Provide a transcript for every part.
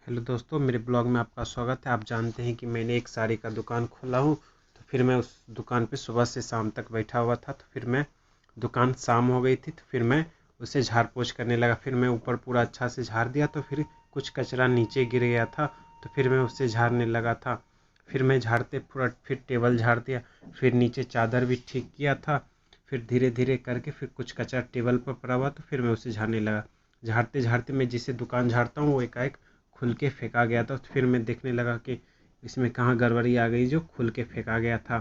Hello दोस्तों, मेरे blog में आपका स्वागत है। आप जानते हैं कि मैंने एक साड़ी का दुकान खोला हूँ। तो फिर मैं उस दुकान पे सुबह से शाम तक बैठा हुआ था। तो फिर मैं दुकान शाम हो गई थी तो फिर मैं उसे झाड़ पोछ करने लगा। फिर मैं ऊपर पूरा अच्छा से झाड़ दिया तो फिर कुछ कचरा नीचे गिर गया था। तो फिर मैं उसे झाड़ने लगा था। फिर मैं झाड़ते पूरा फिर टेबल झाड़ दिया। फिर नीचे चादर भी ठीक किया था। फिर धीरे धीरे करके फिर कुछ कचरा टेबल पर पड़ा हुआ तो फिर मैं उसे झाड़ने लगा। झाड़ते झाड़ते मैं जिसे दुकान झाड़ता हूँ वो एकाएक खुल के फेंका गया था। तो फिर मैं देखने लगा कि इसमें कहाँ गड़बड़ी आ गई जो खुल के फेंका गया था।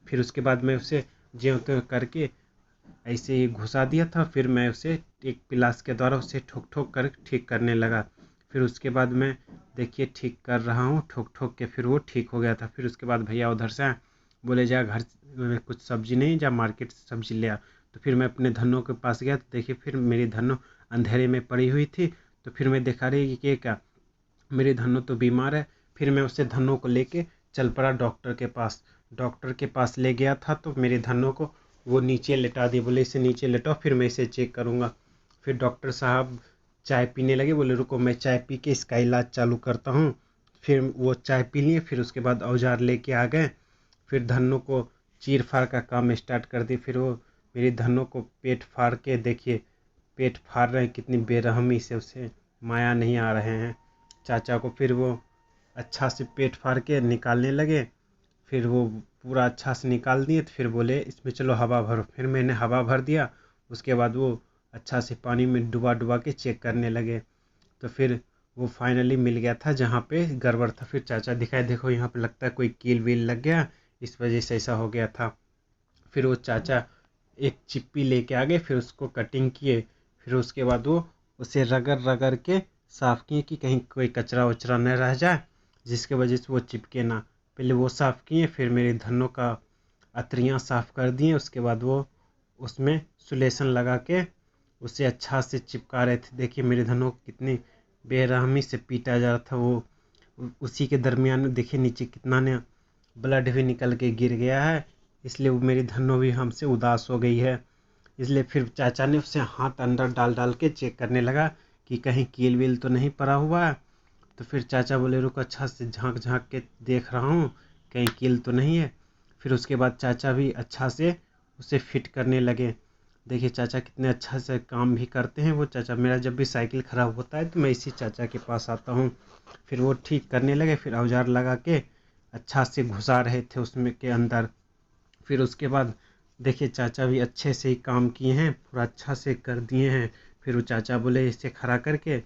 फिर उसके बाद मैं उसे ज्यों त्यों करके ऐसे ही घुसा दिया था। फिर मैं उसे एक पिलास के द्वारा उसे ठोक ठोक कर ठीक करने लगा। फिर उसके बाद मैं देखिए ठीक कर रहा हूँ ठोक ठोक के। फिर वो ठीक हो गया था। फिर उसके बाद भैया उधर से आए, बोले जा घर में कुछ सब्जी नहीं, जा मार्केट से सब्जी ले आ। तो फिर मैं अपने धनों के पास गया तो देखिए फिर मेरी धनों अंधेरे में पड़ी हुई थी। तो फिर मैं देखा रही कि क्या मेरी धन्नो तो बीमार है। फिर मैं उसे धन्नो को लेके चल पड़ा डॉक्टर के पास। डॉक्टर के पास ले गया था तो मेरी धन्नो को वो नीचे लेटा दिए, बोले इसे नीचे लेटाओ फिर मैं इसे चेक करूँगा। फिर डॉक्टर साहब चाय पीने लगे, बोले रुको मैं चाय पी के इसका इलाज चालू करता हूँ। फिर वो चाय पी लिए। फिर उसके बाद औजार लेके आ गए। फिर धन्नो को चीर फाड़ का काम स्टार्ट कर दी। फिर वो मेरी धन्नो को पेट फाड़ के देखिए पेट फाड़ रहे हैं, कितनी बेरहमी से उसे माया नहीं आ रहे हैं चाचा को। फिर वो अच्छा से पेट फाड़ के निकालने लगे। फिर वो पूरा अच्छा से निकाल दिए तो फिर बोले इसमें चलो हवा भरो। फिर मैंने हवा भर दिया। उसके बाद वो अच्छा से पानी में डुबा डुबा के चेक करने लगे। तो फिर वो फाइनली मिल गया था जहाँ पे गड़बड़ था। फिर चाचा दिखाए, देखो यहाँ पे लगता है कोई कील वील लग गया, इस वजह से ऐसा हो गया था। फिर वो चाचा एक चिप्पी लेके आ गए। फिर उसको कटिंग किए। फिर उसके बाद वो उसे रगड़ रगड़ के साफ़ किए कि कहीं कोई कचरा वचरा न रह जाए जिसके वजह से वो चिपके ना। पहले वो साफ़ किए। फिर मेरे धनों का अतरियाँ साफ़ कर दिए। उसके बाद वो उसमें सुलेसन लगा के उसे अच्छा से चिपका रहे थे। देखिए मेरे धनों को कितनी बेरहमी से पीटा जा रहा था। वो उसी के दरमियान में देखिए नीचे कितना ने ब्लड भी निकल के गिर गया है। इसलिए वो मेरी धन्नो भी हमसे उदास हो गई है। इसलिए फिर चाचा ने उसे हाथ अंदर डाल डाल के चेक करने लगा कि कहीं कील वील तो नहीं पड़ा हुआ है। तो फिर चाचा बोले रुको अच्छा से झांक झांक के देख रहा हूँ कहीं कील तो नहीं है। फिर उसके बाद चाचा भी अच्छा से उसे फिट करने लगे। देखिए चाचा कितने अच्छा से काम भी करते हैं। वो चाचा मेरा जब भी साइकिल ख़राब होता है तो मैं इसी चाचा के पास आता हूँ। फिर वो ठीक करने लगे। फिर औजार लगा के अच्छा से घुसा रहे थे उसमें के अंदर। फिर उसके बाद देखिए चाचा भी अच्छे से ही काम किए हैं, पूरा अच्छा से कर दिए हैं। फिर वो चाचा बोले इसे खड़ा करके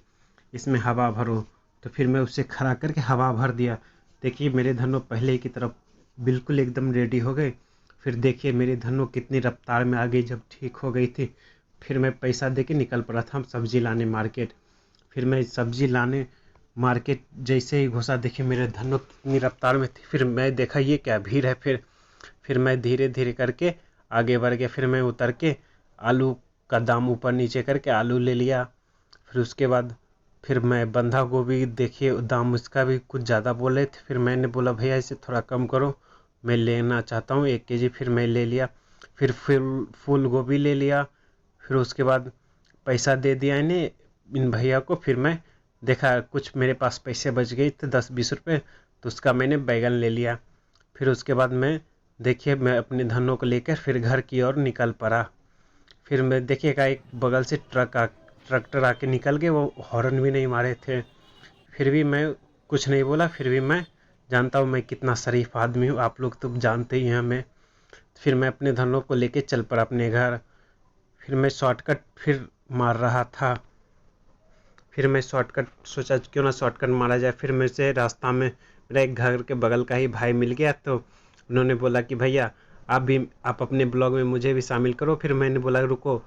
इसमें हवा भरो। तो फिर मैं उसे खड़ा करके हवा भर दिया। देखिए मेरे धन्नो पहले की तरफ बिल्कुल एकदम रेडी हो गए। फिर देखिए मेरी धन्नो कितनी रफ्तार में आ गई जब ठीक हो गई थी। फिर मैं पैसा दे के निकल पड़ा था सब्जी लाने मार्केट। फिर मैं सब्जी लाने मार्केट जैसे ही घुसा, देखिए मेरे धन्नो कितनी रफ्तार में थी। फिर मैं देखा ये क्या भीड़ है। फिर मैं धीरे धीरे करके आगे बढ़ गया। फिर मैं उतर के आलू का दाम ऊपर नीचे करके आलू ले लिया। फिर उसके बाद फिर मैं बंधा गोभी, देखिए दाम उसका भी कुछ ज़्यादा बोले थे। फिर मैंने बोला भैया इसे थोड़ा कम करो, मैं लेना चाहता हूँ 1 kg। फिर मैं ले लिया। फिर फूल गोभी ले लिया। फिर उसके बाद पैसा दे दिया इन्हें इन भैया को। फिर मैं देखा कुछ मेरे पास पैसे बच गए थे 10-20 रुपये, तो उसका मैंने बैगन ले लिया। फिर उसके बाद मैं देखिए मैं अपने धनों को लेकर फिर घर की ओर निकल पड़ा। फिर मैं देखिएगा एक बगल से ट्रैक्टर आके निकल गए। वो हॉर्न भी नहीं मारे थे। फिर भी मैं कुछ नहीं बोला। फिर भी मैं जानता हूँ मैं कितना शरीफ आदमी हूँ, आप लोग तो जानते ही हैं हमें। फिर मैं अपने धनों को लेके चल पड़ा अपने घर। फिर मैं शॉर्टकट फिर मार रहा था। फिर मैं शॉर्टकट सोचा क्यों ना शॉर्टकट मारा जाए। फिर मेरे से रास्ता में मेरा एक घर के बगल का ही भाई मिल गया। तो उन्होंने बोला कि भैया आप अपने ब्लॉग में मुझे भी शामिल करो। फिर मैंने बोला रुको,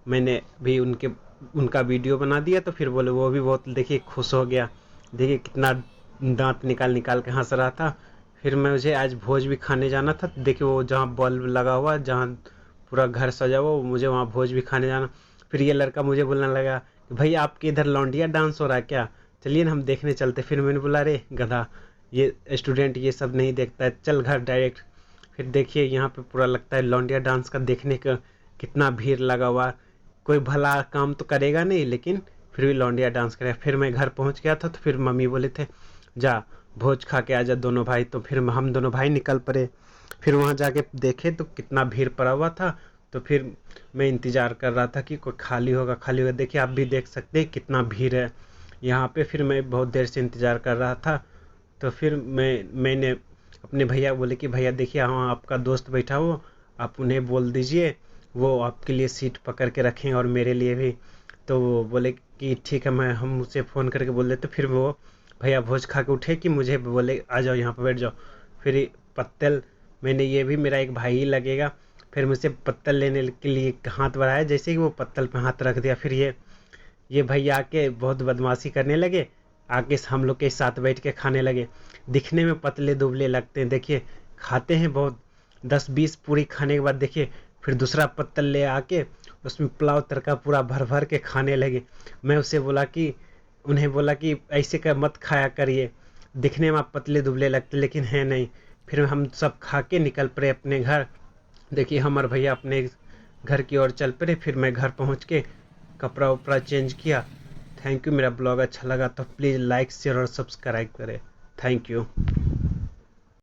मैंने भी उनका वीडियो बना दिया। तो फिर बोले वो भी बहुत देखिए खुश हो गया। देखिए कितना दांत निकाल निकाल के हंस रहा था। फिर मुझे आज भोज भी खाने जाना था। तो देखिए वो जहाँ बल्ब लगा हुआ, जहाँ पूरा घर सजा हुआ, मुझे वहाँ भोज भी खाने जाना। फिर ये लड़का मुझे बोलने लगा कि भाई आपके इधर लौंडिया डांस हो रहा है क्या, चलिए ना हम देखने चलते। फिर मैंने बोला अरे गधा, ये स्टूडेंट ये सब नहीं देखता है, चल घर डायरेक्ट। फिर देखिए यहाँ पे पूरा लगता है लौंडिया डांस का देखने का कितना भीड़ लगा हुआ। कोई भला काम तो करेगा नहीं लेकिन फिर भी लौंडिया डांस करे। फिर मैं घर पहुंच गया था तो फिर मम्मी बोले थे जा भोज खा के आ जा दोनों भाई। तो फिर हम दोनों भाई निकल पड़े। फिर वहाँ जाके देखे तो कितना भीड़ पड़ा हुआ था। तो फिर मैं इंतज़ार कर रहा था कि कोई खाली होगा खाली होगा। देखिए आप भी देख सकते हैं कितना भीड़ है यहाँ पे। फिर मैं बहुत देर से इंतज़ार कर रहा था। तो फिर मैंने अपने भैया बोले कि भैया देखिए हाँ आपका दोस्त बैठा हो, आप उन्हें बोल दीजिए वो आपके लिए सीट पकड़ के रखें और मेरे लिए भी। तो वो बोले कि ठीक है, हम उसे फ़ोन करके बोल देते। फिर वो भैया भोज खा के उठे कि मुझे बोले आ जाओ यहाँ पर बैठ जाओ। फिर पत्तल मैंने ये भी मेरा एक भाई ही लगेगा। फिर मुझसे पत्तल लेने के लिए हाथ बढ़ाया, जैसे कि वो पत्तल पे हाथ रख दिया। फिर ये भैया आके बहुत बदमाशी करने लगे। आके हम लोग के साथ बैठ के खाने लगे। दिखने में पतले दुबले लगते हैं, देखिए खाते हैं बहुत। 10-20 पूरी खाने के बाद देखिए फिर दूसरा पत्तल ले आके उसमें पुलाव तड़का पूरा भर भर के खाने लगे। मैं उन्हें बोला कि ऐसे कर मत खाया करिए, दिखने में आप पतले दुबले लगते लेकिन हैं नहीं। फिर हम सब खा के निकल पड़े अपने घर। देखिए हमारे भैया अपने घर की ओर चल पड़े। फिर मैं घर पहुंच के कपड़ा उपड़ा चेंज किया। Thank you. मेरा ब्लॉग अच्छा लगा तो प्लीज़ लाइक शेयर और सब्सक्राइब करें। Thank you.